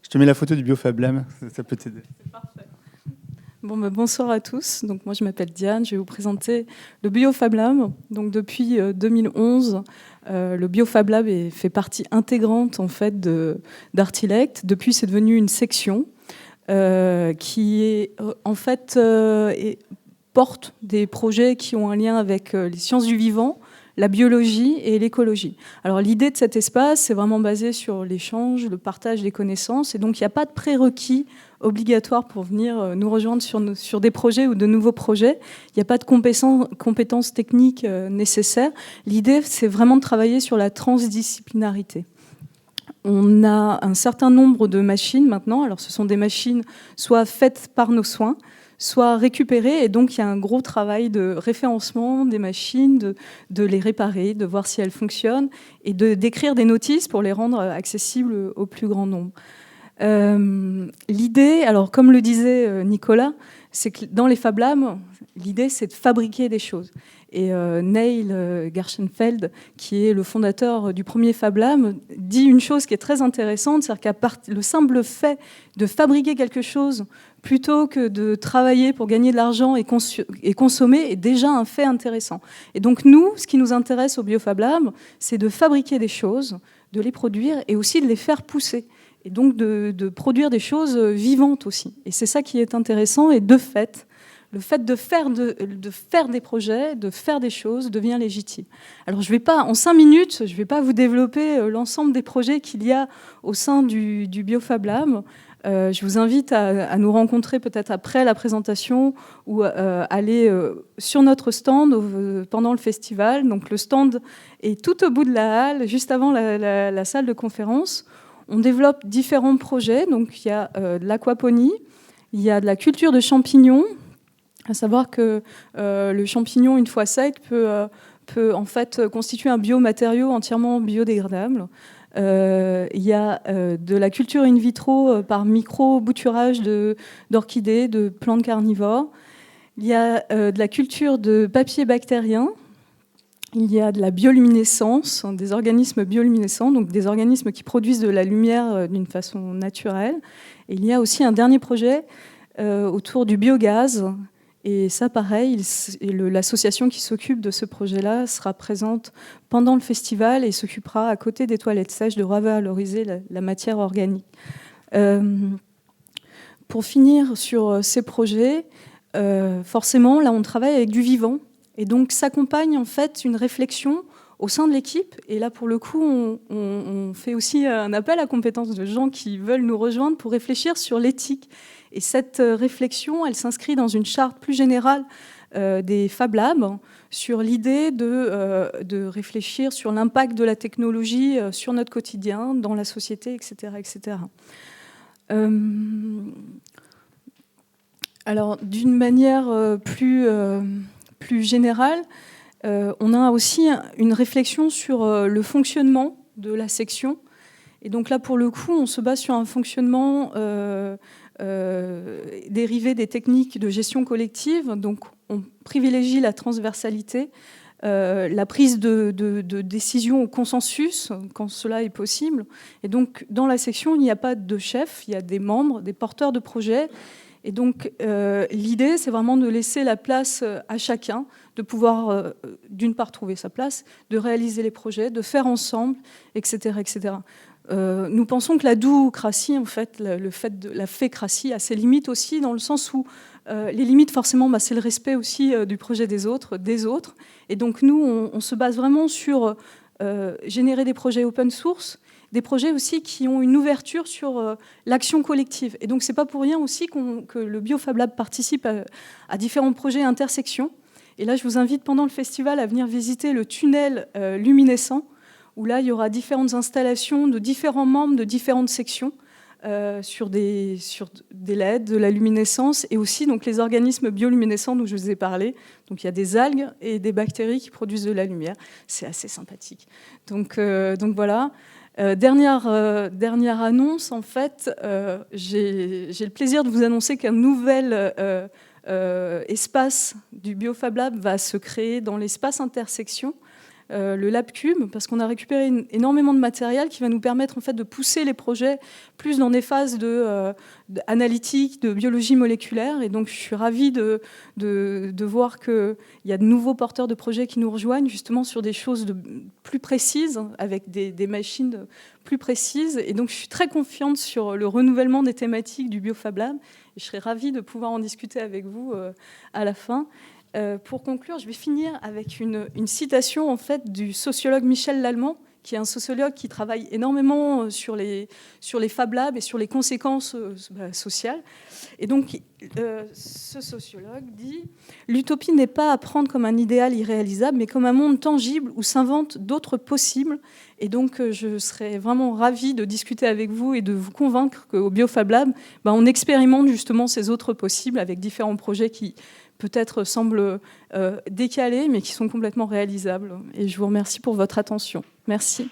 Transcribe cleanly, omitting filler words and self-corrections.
Je te mets la photo du BioFab Lab, ça peut t'aider. C'est parfait. Bon, bonsoir à tous. Donc, moi, je m'appelle Diane. Je vais vous présenter le BioFab Lab. Donc, depuis 2011, le BioFab Lab fait partie intégrante en fait, d'Artilect. Depuis, c'est devenu une section qui est, en fait, porte des projets qui ont un lien avec les sciences du vivant, la biologie et l'écologie. Alors l'idée de cet espace, c'est vraiment basé sur l'échange, le partage des connaissances, et donc il n'y a pas de prérequis obligatoire pour venir nous rejoindre sur des projets ou de nouveaux projets. Il n'y a pas de compétences techniques nécessaires. L'idée, c'est vraiment de travailler sur la transdisciplinarité. On a un certain nombre de machines maintenant. Alors ce sont des machines soit faites par nos soins, soit récupérées, et donc il y a un gros travail de référencement des machines, de les réparer, de voir si elles fonctionnent, et d'écrire des notices pour les rendre accessibles au plus grand nombre. L'idée, alors comme le disait Nicolas, c'est que dans les Fab Labs, l'idée c'est de fabriquer des choses. Et Neil Gershenfeld, qui est le fondateur du premier Fab Lab, dit une chose qui est très intéressante, c'est-à-dire que le simple fait de fabriquer quelque chose plutôt que de travailler pour gagner de l'argent et consommer est déjà un fait intéressant. Et donc nous, ce qui nous intéresse au BioFab Lab, c'est de fabriquer des choses, de les produire et aussi de les faire pousser. Et donc de produire des choses vivantes aussi. Et c'est ça qui est intéressant. Et de fait, le fait de faire des projets, de faire des choses devient légitime. Alors je vais pas, en 5 minutes, je ne vais pas vous développer l'ensemble des projets qu'il y a au sein du BioFab Lab. Je vous invite à nous rencontrer peut-être après la présentation ou aller sur notre stand pendant le festival. Donc le stand est tout au bout de la halle, juste avant la salle de conférence. On développe différents projets. Donc il y a de l'aquaponie, il y a de la culture de champignons. À savoir que le champignon, une fois sec, peut en fait constituer un biomatériau entièrement biodégradable. Il y a de la culture in vitro par micro-bouturage d'orchidées, de plantes carnivores. Il y a de la culture de papier bactérien. Il y a de la bioluminescence, des organismes bioluminescents, donc des organismes qui produisent de la lumière d'une façon naturelle. Et il y a aussi un dernier projet autour du biogaz. Et ça, pareil, l'association qui s'occupe de ce projet-là sera présente pendant le festival et s'occupera, à côté des toilettes sèches, de revaloriser la matière organique. Pour finir sur ces projets, forcément, là, on travaille avec du vivant. Et donc, s'accompagne en fait une réflexion au sein de l'équipe. Et là, pour le coup, on fait aussi un appel à compétences de gens qui veulent nous rejoindre pour réfléchir sur l'éthique. Et cette réflexion, elle s'inscrit dans une charte plus générale des Fab Labs sur l'idée de réfléchir sur l'impact de la technologie sur notre quotidien, dans la société, etc. etc. Alors, d'une manière plus générale, on a aussi une réflexion sur le fonctionnement de la section. Et donc là, pour le coup, on se base sur un fonctionnement dérivé des techniques de gestion collective. Donc, on privilégie la transversalité, la prise de décision au consensus, quand cela est possible. Et donc, dans la section, il n'y a pas de chef, il y a des membres, des porteurs de projets. Et donc, l'idée, c'est vraiment de laisser la place à chacun, de pouvoir, d'une part, trouver sa place, de réaliser les projets, de faire ensemble, etc. etc. Nous pensons que la doocratie, en fait, le fait de la fécratie, a ses limites aussi, dans le sens où les limites, forcément, c'est le respect aussi du projet des autres. Et donc, nous, on se base vraiment sur générer des projets open source, des projets aussi qui ont une ouverture sur l'action collective. Et donc, c'est pas pour rien aussi que le BioFab Lab participe à différents projets intersections. Et là, je vous invite pendant le festival à venir visiter le tunnel luminescent, où là, il y aura différentes installations de différents membres de différentes sections sur des LED, de la luminescence, et aussi donc, les organismes bioluminescents dont je vous ai parlé. Donc il y a des algues et des bactéries qui produisent de la lumière. C'est assez sympathique. Donc voilà. Dernière annonce, en fait, j'ai le plaisir de vous annoncer qu'un nouvel espace du BioFab Lab va se créer dans l'espace intersection. le LabCube, parce qu'on a récupéré énormément de matériel qui va nous permettre en fait, de pousser les projets plus dans des phases d'analytique, de biologie moléculaire. Et donc, je suis ravie de voir qu'il y a de nouveaux porteurs de projets qui nous rejoignent, justement sur des choses plus précises, avec des machines plus précises. Et donc, je suis très confiante sur le renouvellement des thématiques du BioFab Lab. Et je serais ravie de pouvoir en discuter avec vous à la fin. Pour conclure, je vais finir avec une citation en fait, du sociologue Michel Lallemand, qui est un sociologue qui travaille énormément sur les Fab Labs et sur les conséquences sociales. Et donc, ce sociologue dit « L'utopie n'est pas à prendre comme un idéal irréalisable, mais comme un monde tangible où s'inventent d'autres possibles. » Et donc, je serais vraiment ravie de discuter avec vous et de vous convaincre qu'au BioFab Lab, on expérimente justement ces autres possibles avec différents projets qui peut-être semblent décalés, mais qui sont complètement réalisables. Et je vous remercie pour votre attention. Merci.